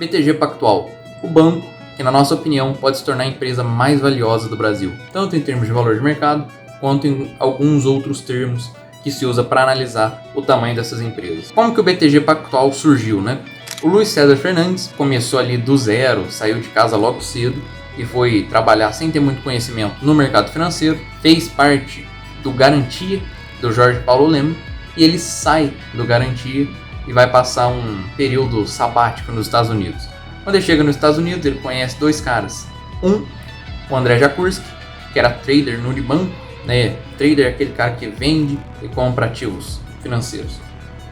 BTG Pactual, o banco que, na nossa opinião, pode se tornar a empresa mais valiosa do Brasil, tanto em termos de valor de mercado, quanto em alguns outros termos que se usa para analisar o tamanho dessas empresas. Como que o BTG Pactual surgiu, né? O Luiz César Fernandes começou ali do zero, saiu de casa logo cedo e foi trabalhar sem ter muito conhecimento no mercado financeiro, fez parte do Garantia, do Jorge Paulo Lemann, e ele sai do Garantia e vai passar um período sabático nos Estados Unidos. Quando ele chega nos Estados Unidos, ele conhece dois caras. O André Jakurski, que era trader no Unibanco, né? Trader é aquele cara que vende e compra ativos financeiros.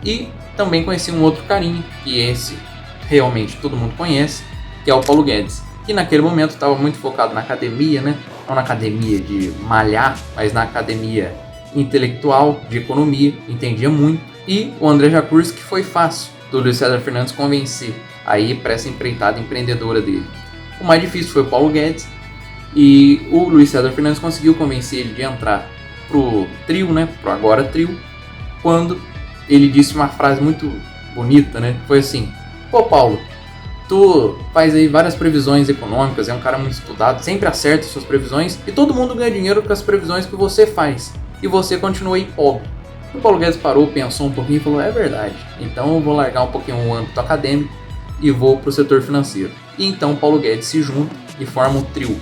E também conheci um outro carinha, que esse realmente todo mundo conhece, que é o Paulo Guedes, que naquele momento estava muito focado na academia, né? Não na academia de malhar, mas na academia intelectual, de economia, entendia muito. E o André Jakurski foi fácil do Luiz César Fernandes convencer aí para essa empreitada empreendedora dele. O mais difícil foi o Paulo Guedes, e o Luiz César Fernandes conseguiu convencer ele de entrar pro trio, né? Pro agora trio, quando ele disse uma frase muito bonita, né? Foi assim: pô, Paulo, tu faz aí várias previsões econômicas, é um cara muito estudado, sempre acerta suas previsões e todo mundo ganha dinheiro com as previsões que você faz. E você continua aí pobre. O Paulo Guedes parou, pensou um pouquinho e falou: é verdade, então eu vou largar um pouquinho o âmbito acadêmico e vou pro setor financeiro. E então o Paulo Guedes se junta e forma o trio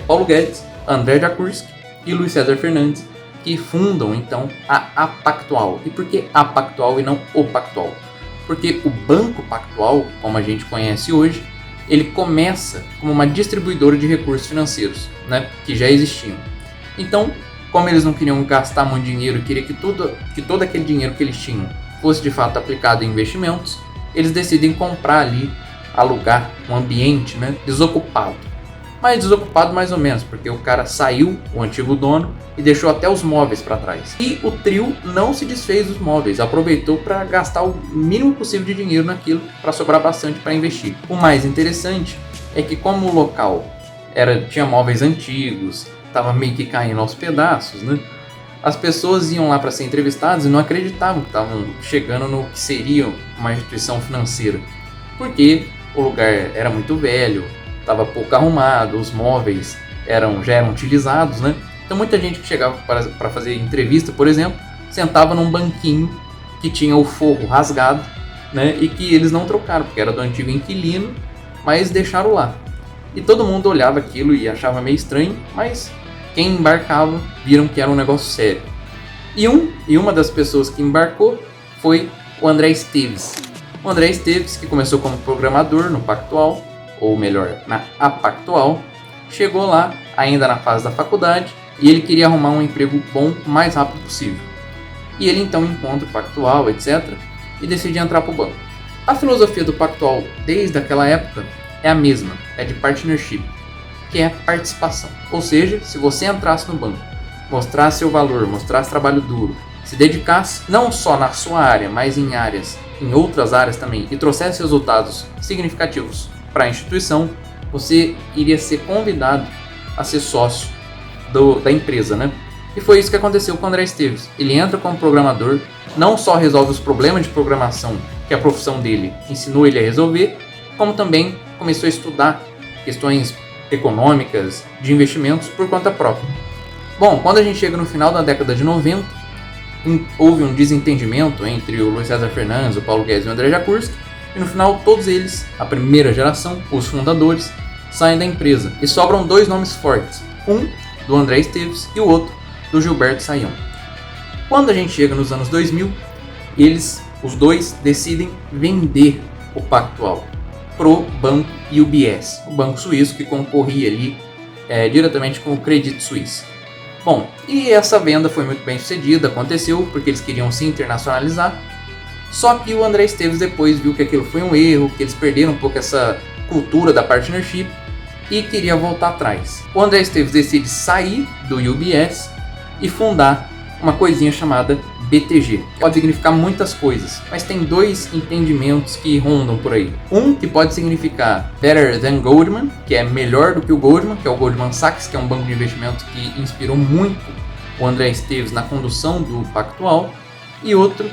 Paulo Guedes, André Jakurski e Luiz César Fernandes, que fundam então a Pactual. E por que a Pactual e não o Pactual? Porque o Banco Pactual, como a gente conhece hoje, ele começa como uma distribuidora de recursos financeiros, né, que já existiam. Então, como eles não queriam gastar muito dinheiro e queriam que todo aquele dinheiro que eles tinham fosse de fato aplicado em investimentos, eles decidem comprar ali, alugar um ambiente, né, desocupado. Mas desocupado mais ou menos, porque o cara saiu, o antigo dono, e deixou até os móveis para trás. E o trio não se desfez dos móveis, aproveitou para gastar o mínimo possível de dinheiro naquilo, para sobrar bastante para investir. O mais interessante é que, como o local tinha móveis antigos, estava meio que caindo aos pedaços, né? As pessoas iam lá para ser entrevistadas e não acreditavam que estavam chegando no que seria uma instituição financeira, porque o lugar era muito velho, estava pouco arrumado, os móveis já eram utilizados, né? Então muita gente que chegava para fazer entrevista, por exemplo, sentava num banquinho que tinha o forro rasgado, né? E que eles não trocaram, porque era do antigo inquilino, mas deixaram lá. E todo mundo olhava aquilo e achava meio estranho, mas quem embarcava viram que era um negócio sério. E uma das pessoas que embarcou foi o André Esteves. O André Esteves, que começou como programador no Pactual, ou melhor, na Apactual, chegou lá ainda na fase da faculdade e ele queria arrumar um emprego bom o mais rápido possível. E ele então encontra o Pactual, etc., e decide entrar para o banco. A filosofia do Pactual desde aquela época é a mesma, é de partnership, que é participação. Ou seja, se você entrasse no banco, mostrasse seu valor, mostrasse trabalho duro, se dedicasse não só na sua área, mas em outras áreas também, e trouxesse resultados significativos para a instituição, você iria ser convidado a ser sócio da empresa, né? E foi isso que aconteceu com o André Esteves. Ele entra como programador, não só resolve os problemas de programação que a profissão dele ensinou ele a resolver, como também começou a estudar questões econômicas, de investimentos por conta própria. Bom, quando a gente chega no final da década de 90, houve um desentendimento entre o Luiz César Fernandes, o Paulo Guedes e o André Jakurski, e no final todos eles, a primeira geração, os fundadores, saem da empresa e sobram dois nomes fortes, um do André Esteves e o outro do Gilberto Sayão. Quando a gente chega nos anos 2000, os dois decidem vender o Pactual pro banco UBS, o banco suíço que concorria ali diretamente com o Credit Suisse. Bom, e essa venda foi muito bem sucedida, aconteceu porque eles queriam se internacionalizar. Só que o André Esteves depois viu que aquilo foi um erro, que eles perderam um pouco essa cultura da partnership e queria voltar atrás. O André Esteves decide sair do UBS e fundar uma coisinha chamada BTG. Pode significar muitas coisas, mas tem dois entendimentos que rondam por aí. Um que pode significar better than Goldman, que é melhor do que o Goldman, que é o Goldman Sachs, que é um banco de investimento que inspirou muito o André Esteves na condução do Pactual. E outro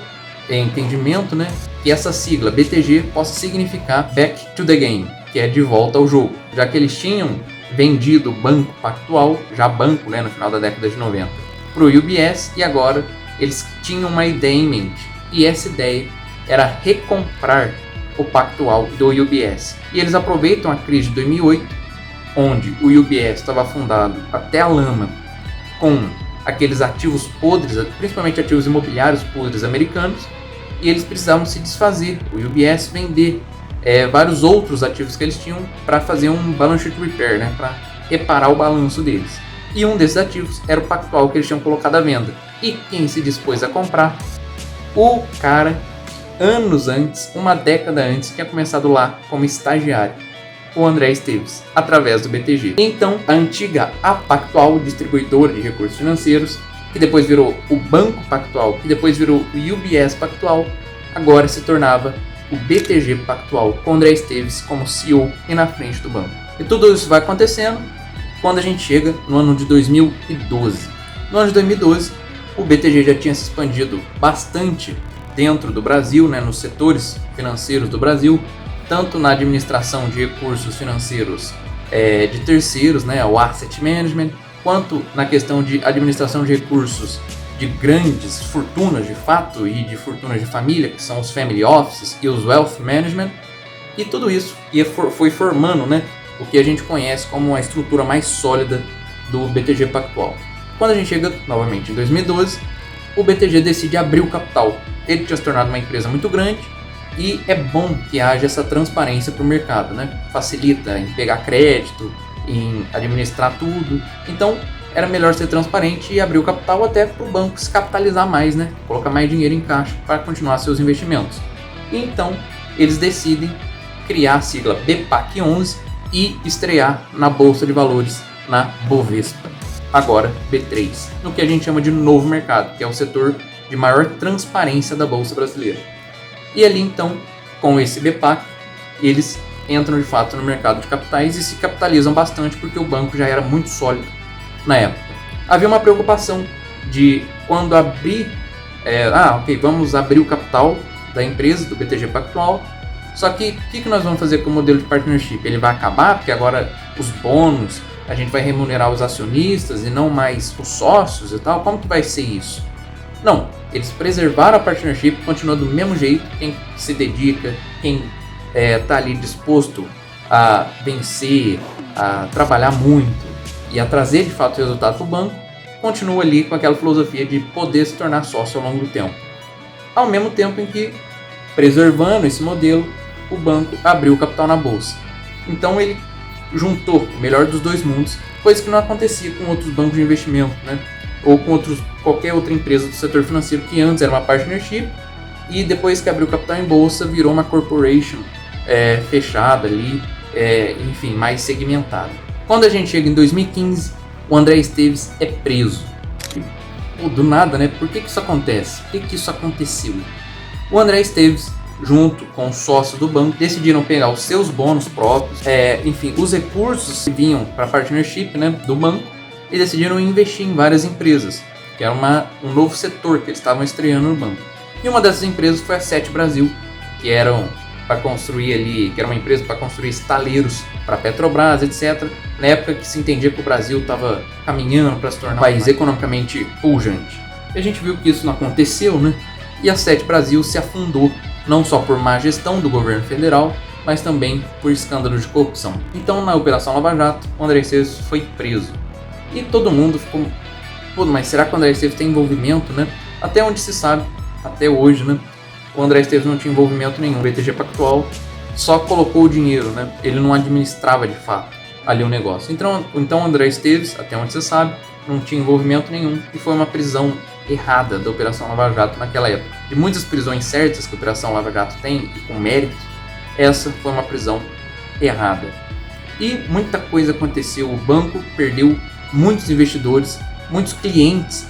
entendimento, né, que essa sigla BTG possa significar Back to the Game, que é de volta ao jogo, já que eles tinham vendido o Banco Pactual, já banco, né, no final da década de 90, para o UBS, e agora eles tinham uma ideia em mente, e essa ideia era recomprar o Pactual do UBS. E eles aproveitam a crise de 2008, onde o UBS estava afundado até a lama com aqueles ativos podres, principalmente ativos imobiliários podres americanos, e eles precisavam se desfazer, o UBS vender vários outros ativos que eles tinham para fazer um balance sheet repair, né, para reparar o balanço deles. E um desses ativos era o Pactual que eles tinham colocado à venda. E quem se dispôs a comprar? O cara, anos antes, uma década antes, tinha começado lá como estagiário, o André Esteves, através do BTG. Então, a antiga Pactual, distribuidora de recursos financeiros, que depois virou o Banco Pactual, que depois virou o UBS Pactual, agora se tornava o BTG Pactual, com o André Esteves como CEO e na frente do banco. E tudo isso vai acontecendo quando a gente chega no ano de 2012. No ano de 2012, o BTG já tinha se expandido bastante dentro do Brasil, né, nos setores financeiros do Brasil, tanto na administração de recursos financeiros de terceiros, né, o Asset Management, quanto na questão de administração de recursos de grandes fortunas de fato e de fortunas de família, que são os Family Offices e os Wealth Management, e tudo isso foi formando, né, o que a gente conhece como a estrutura mais sólida do BTG Pactual. Quando a gente chega novamente em 2012, o BTG decide abrir o capital. Ele tinha se tornado uma empresa muito grande e é bom que haja essa transparência para o mercado, né? Facilita em pegar crédito, em administrar tudo. Então era melhor ser transparente e abrir o capital até para o banco se capitalizar mais, né? Colocar mais dinheiro em caixa para continuar seus investimentos. E então eles decidem criar a sigla BPAC11 e estrear na Bolsa de Valores, na Bovespa, agora B3, no que a gente chama de novo mercado, que é o setor de maior transparência da Bolsa Brasileira. E ali então, com esse BPAC, eles entram de fato no mercado de capitais e se capitalizam bastante porque o banco já era muito sólido na época. Havia uma preocupação de quando abrir, vamos abrir o capital da empresa, do BTG Pactual, só que o que nós vamos fazer com o modelo de partnership? Ele vai acabar porque agora os bônus, a gente vai remunerar os acionistas e não mais os sócios e tal, como que vai ser isso? Não, eles preservaram a partnership, continua do mesmo jeito, quem se dedica, quem está ali disposto a vencer, a trabalhar muito e a trazer de fato resultado para o banco, continua ali com aquela filosofia de poder se tornar sócio ao longo do tempo. Ao mesmo tempo em que, preservando esse modelo, o banco abriu o capital na bolsa. Então ele juntou o melhor dos dois mundos, coisa que não acontecia com outros bancos de investimento, né? Ou com qualquer outra empresa do setor financeiro que antes era uma partnership e depois que abriu o capital em bolsa virou uma corporation fechada ali, enfim, mais segmentada. Quando a gente chega em 2015, o André Esteves é preso. Do nada, né? Por que isso acontece? Por que isso aconteceu? O André Esteves, junto com os sócios do banco, decidiram pegar os seus bônus próprios, enfim, os recursos que vinham para a partnership, né, do banco, e decidiram investir em várias empresas, que era um novo setor que eles estavam estreando no banco. E uma dessas empresas foi a Sete Brasil, que era uma empresa para construir estaleiros para a Petrobras, etc. Na época que se entendia que o Brasil estava caminhando para se tornar um país economicamente pujante. E a gente viu que isso não aconteceu, né? E a Sete Brasil se afundou, não só por má gestão do governo federal, mas também por escândalos de corrupção. Então, na Operação Lava Jato, o André Esteves foi preso. E todo mundo ficou, mas será que o André Esteves tem envolvimento, né? Até onde se sabe, até hoje, né? O André Esteves não tinha envolvimento nenhum. O BTG Pactual só colocou o dinheiro, né? Ele não administrava de fato ali o negócio. Então o André Esteves, até onde se sabe, não tinha envolvimento nenhum e foi uma prisão errada da Operação Lava Jato naquela época. De muitas prisões certas que a Operação Lava Jato tem e com mérito, essa foi uma prisão errada. E muita coisa aconteceu. O banco perdeu muitos investidores, muitos clientes.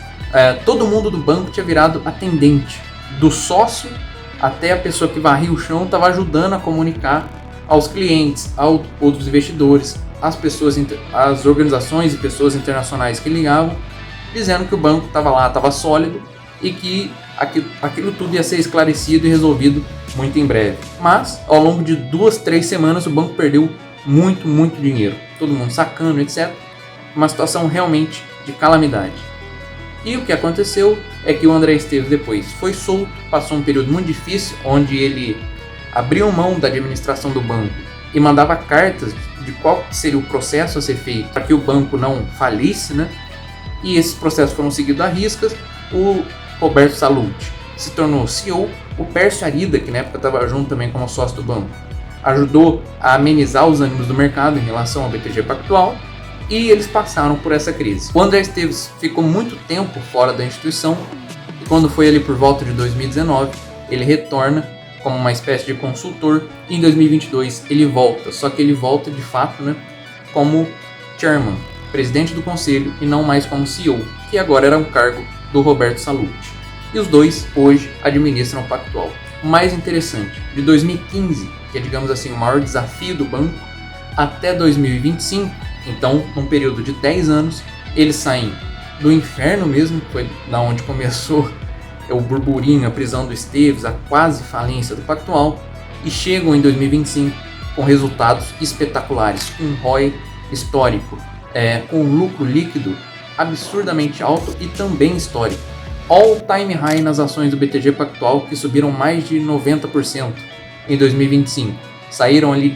Todo mundo do banco tinha virado atendente. Do sócio até a pessoa que varria o chão estava ajudando a comunicar aos clientes, aos outros investidores, às pessoas, às organizações e pessoas internacionais que ligavam, dizendo que o banco estava lá, estava sólido e que aquilo tudo ia ser esclarecido e resolvido muito em breve. Mas, ao longo de 2-3 semanas, o banco perdeu muito dinheiro. Todo mundo sacando, etc. Uma situação realmente de calamidade. E o que aconteceu é que o André Esteves depois foi solto, passou um período muito difícil, onde ele abriu mão da administração do banco e mandava cartas de qual seria o processo a ser feito para que o banco não falisse, né? E esses processos foram seguidos à riscas. O Roberto Sallouti se tornou CEO, o Pércio Arida, que na época estava junto também como sócio do banco, ajudou a amenizar os ânimos do mercado em relação ao BTG Pactual, e eles passaram por essa crise. O André Esteves ficou muito tempo fora da instituição, e quando foi ali por volta de 2019, ele retorna como uma espécie de consultor, e em 2022 ele volta, só que ele volta de fato, né, como chairman, presidente do conselho, e não mais como CEO, que agora era um cargo do Roberto Sallouti. E os dois hoje administram o Pactual. O mais interessante, de 2015, que é, digamos assim, o maior desafio do banco, até 2025, então num período de 10 anos, eles saem do inferno mesmo, que foi da onde começou o burburinho, a prisão do Esteves, a quase falência do Pactual, e chegam em 2025 com resultados espetaculares, com um ROI histórico, com um lucro líquido absurdamente alto e também histórico. All time high nas ações do BTG Pactual, que subiram mais de 90% em 2025. Saíram ali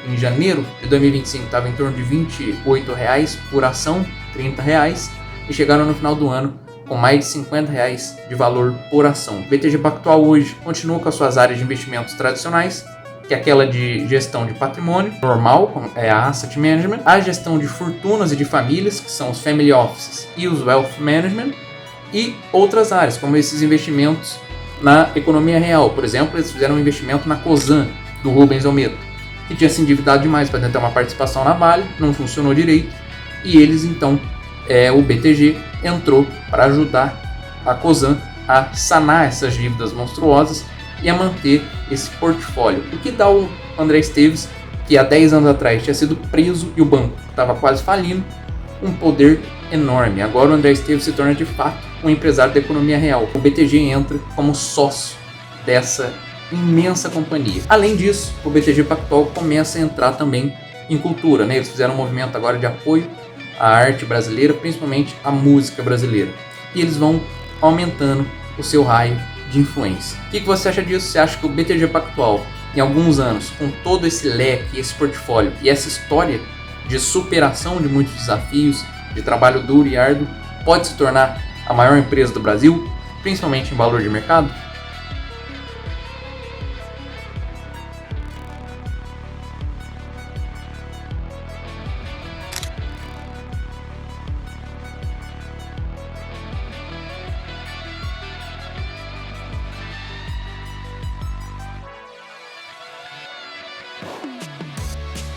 em janeiro de 2025, estava em torno de R$28 por ação, R$30, e chegaram no final do ano com mais de R$50 de valor por ação. O BTG Pactual hoje continua com as suas áreas de investimentos tradicionais, que é aquela de gestão de patrimônio normal, como é a Asset Management, a gestão de fortunas e de famílias, que são os Family Offices e os Wealth Management, e outras áreas, como esses investimentos na economia real. Por exemplo, eles fizeram um investimento na Cosan, do Rubens Almeida, que tinha se endividado demais para tentar uma participação na Vale, não funcionou direito, e eles então, o BTG entrou para ajudar a Cosan a sanar essas dívidas monstruosas e a manter esse portfólio. O que dá o André Esteves, que há 10 anos atrás tinha sido preso e o banco estava quase falindo, um poder enorme. Agora o André Esteves se torna de fato um empresário da economia real. O BTG entra como sócio dessa imensa companhia. Além disso, o BTG Pactual começa a entrar também em cultura, né? Eles fizeram um movimento agora de apoio à arte brasileira, principalmente à música brasileira. E eles vão aumentando o seu raio de influência. O que você acha disso? Você acha que o BTG Pactual, em alguns anos, com todo esse leque, esse portfólio e essa história de superação de muitos desafios, de trabalho duro e árduo, pode se tornar a maior empresa do Brasil, principalmente em valor de mercado?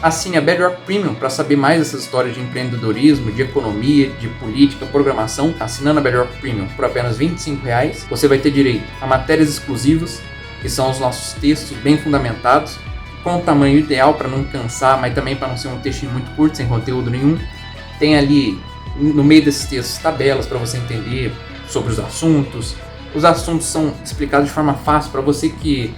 Assine a Bedrock Premium para saber mais dessas histórias de empreendedorismo, de economia, de política, programação. Assinando a Bedrock Premium por apenas R$25, você vai ter direito a matérias exclusivas, que são os nossos textos bem fundamentados, com o tamanho ideal para não cansar, mas também para não ser um textinho muito curto, sem conteúdo nenhum. Tem ali, no meio desses textos, tabelas para você entender sobre os assuntos. Os assuntos são explicados de forma fácil para você que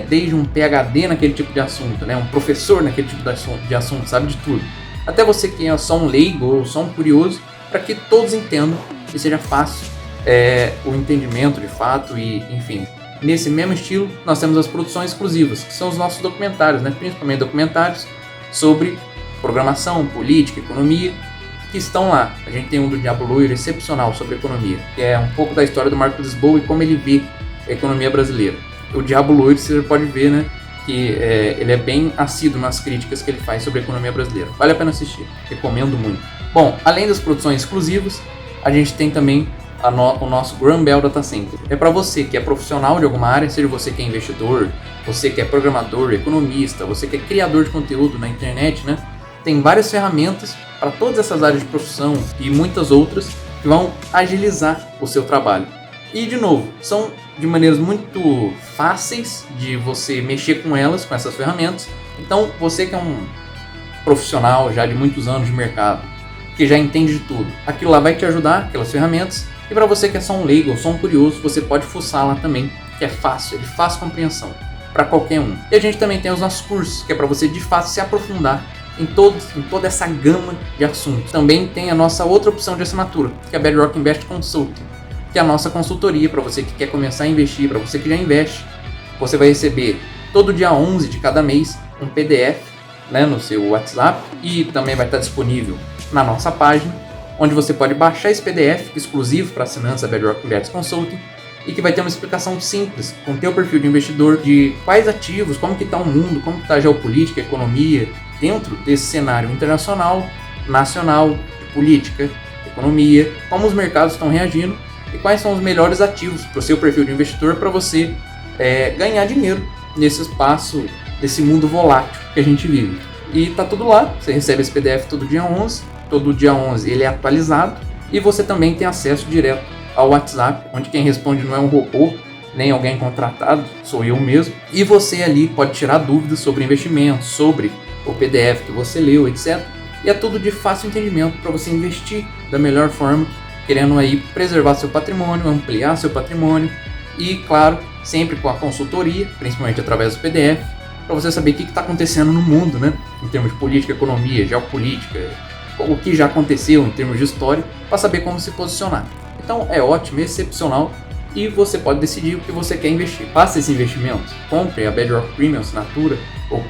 desde um PhD naquele tipo de assunto, né? Um professor naquele tipo de assunto, sabe de tudo. Até você que é só um leigo ou só um curioso, para que todos entendam e seja fácil o entendimento de fato e, enfim. Nesse mesmo estilo, nós temos as produções exclusivas, que são os nossos documentários, né? Principalmente documentários sobre programação, política, economia, que estão lá. A gente tem um do Diabo Loiro excepcional sobre economia, que é um pouco da história do Marco Lisboa e como ele vê a economia brasileira. O Diabo Loiro, você pode ver, né, que ele é bem assíduo nas críticas que ele faz sobre a economia brasileira. Vale a pena assistir, recomendo muito. Bom, além das produções exclusivas, a gente tem também o nosso Graham Bell Data Center. É para você que é profissional de alguma área, seja você que é investidor, você que é programador, economista, você que é criador de conteúdo na internet, né? Tem várias ferramentas para todas essas áreas de profissão e muitas outras que vão agilizar o seu trabalho. E, de novo, são de maneiras muito fáceis de você mexer com elas, com essas ferramentas. Então, você que é um profissional já de muitos anos de mercado, que já entende de tudo, aquilo lá vai te ajudar, aquelas ferramentas, E para você que é só um leigo ou só um curioso, você pode fuçar lá também, que é fácil, é de fácil compreensão para qualquer um. E a gente também tem os nossos cursos, que é para você de fato se aprofundar em toda essa gama de assuntos. Também tem a nossa outra opção de assinatura, que é a Bedrock Invest Consulting, que é a nossa consultoria para você que quer começar a investir, para você que já investe. Você vai receber todo dia 11 de cada mês um PDF, né, no seu WhatsApp, e também vai estar disponível na nossa página, onde você pode baixar esse PDF exclusivo para assinantes da Bedrock Invest Consulting e que vai ter uma explicação simples com o teu perfil de investidor de quais ativos, como que está o mundo, como que está a geopolítica, a economia dentro desse cenário internacional, nacional, de política, economia, como os mercados estão reagindo e quais são os melhores ativos para o seu perfil de investidor para você ganhar dinheiro nesse espaço, desse mundo volátil que a gente vive. E tá tudo lá, você recebe esse PDF todo dia 11 ele é atualizado e você também tem acesso direto ao WhatsApp, onde quem responde não é um robô, nem alguém contratado, sou eu mesmo. E você ali pode tirar dúvidas sobre investimentos, sobre o PDF que você leu, etc. E é tudo de fácil entendimento para você investir da melhor forma, querendo aí preservar seu patrimônio, ampliar seu patrimônio e, claro, sempre com a consultoria, principalmente através do PDF, para você saber o que está acontecendo no mundo, né? Em termos de política, economia, geopolítica, o que já aconteceu em termos de história, para saber como se posicionar. Então é ótimo, excepcional e você pode decidir o que você quer investir. Faça esse investimento, compre a Bedrock Premium Assinatura ou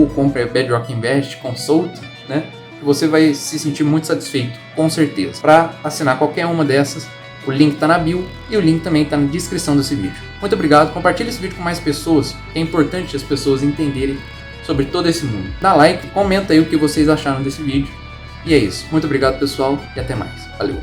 compre a Bedrock Invest Consulting, né? Que você vai se sentir muito satisfeito, com certeza. Para assinar qualquer uma dessas, o link está na bio e o link também está na descrição desse vídeo. Muito obrigado, compartilhe esse vídeo com mais pessoas, é importante as pessoas entenderem sobre todo esse mundo. Dá like, comenta aí o que vocês acharam desse vídeo. E é isso, muito obrigado pessoal e até mais. Valeu!